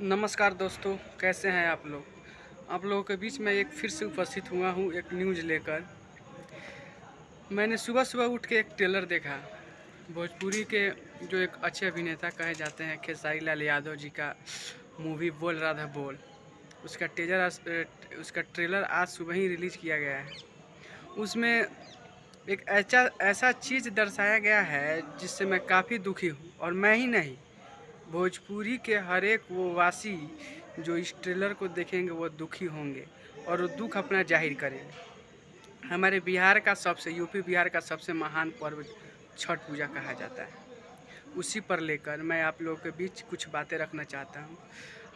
नमस्कार दोस्तों, कैसे हैं आप लोग। आप लोगों के बीच में एक फिर से उपस्थित हुआ हूँ एक न्यूज़ लेकर। मैंने सुबह सुबह उठ के एक ट्रेलर देखा। भोजपुरी के जो एक अच्छे अभिनेता कहे जाते हैं खेसारी लाल यादव जी का मूवी बोल राधा बोल, उसका ट्रेलर आज सुबह ही रिलीज़ किया गया है। उसमें एक ऐसा चीज़ दर्शाया गया है जिससे मैं काफ़ी दुखी हूँ, और मैं ही नहीं, भोजपुरी के हर एक वो वासी जो इस ट्रेलर को देखेंगे वो दुखी होंगे और वो दुख अपना जाहिर करेंगे। हमारे बिहार का सबसे यूपी बिहार का सबसे महान पर्व छठ पूजा कहा जाता है। उसी पर लेकर मैं आप लोगों के बीच कुछ बातें रखना चाहता हूँ।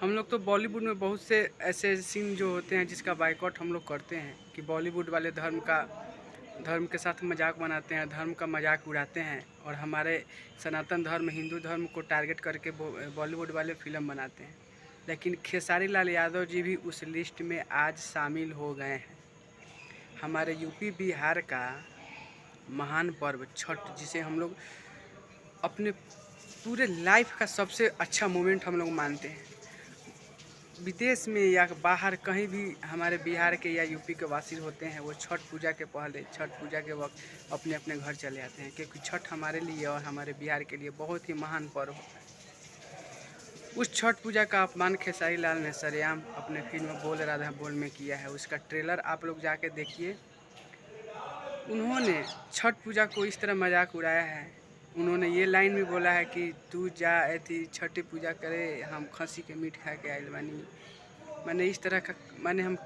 हम लोग तो बॉलीवुड में बहुत से ऐसे सीन जो होते हैं जिसका बाइकआउट हम लोग करते हैं कि बॉलीवुड वाले धर्म के साथ मजाक बनाते हैं, धर्म का मजाक उड़ाते हैं, और हमारे सनातन धर्म हिंदू धर्म को टारगेट करके बॉलीवुड वाले फिल्म बनाते हैं। लेकिन खेसारी लाल यादव जी भी उस लिस्ट में आज शामिल हो गए हैं। हमारे यूपी बिहार का महान पर्व छठ, जिसे हम लोग अपने पूरे लाइफ का सबसे अच्छा मोमेंट हम लोग मानते हैं। विदेश में या बाहर कहीं भी हमारे बिहार के या यूपी के वासी होते हैं, वो छठ पूजा के पहले, छठ पूजा के वक्त अपने अपने घर चले आते हैं, क्योंकि छठ हमारे लिए और हमारे बिहार के लिए बहुत ही महान पर्व होता है। उस छठ पूजा का अपमान खेसारी लाल ने सरेआम अपने फिल्म बोल राधा बोल में किया है। उसका ट्रेलर आप लोग जाके देखिए। उन्होंने छठ पूजा को इस तरह मजाक उड़ाया है। उन्होंने ये लाइन भी बोला है कि तू जा ऐसी छठी पूजा करे, हम खसी के मीट खा के आइल बानी। मैंने इस तरह का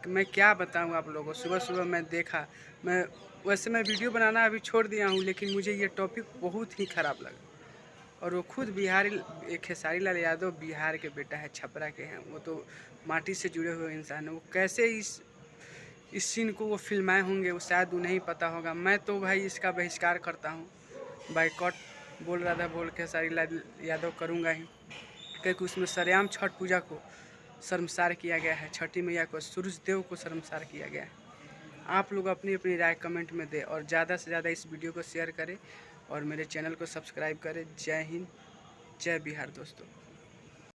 मैं क्या बताऊं आप लोगों को। सुबह सुबह मैं देखा, मैं वीडियो बनाना अभी छोड़ दिया हूं, लेकिन मुझे ये टॉपिक बहुत ही ख़राब लगा। और वो खुद बिहारी खेसारी लाल यादव बिहार के बेटा है, छपरा के हैं, वो तो माटी से जुड़े हुए इंसान हैं। वो कैसे इस सीन को वो फिल्माए होंगे, वो शायद उन्हें ही पता होगा। मैं तो भाई इसका बहिष्कार करता हूँ, बाइकआउट बोल रहा था बोल खेसारी लाल यादव करूँगा ही, क्योंकि उसमें सरेआम छठ पूजा को शर्मसार किया गया है, छठी मैया को, सूरज देव को शर्मसार किया गया है। आप लोग अपनी अपनी राय कमेंट में दें और ज़्यादा से ज़्यादा इस वीडियो को शेयर करें और मेरे चैनल को सब्सक्राइब करें। जय हिंद, जय बिहार दोस्तों।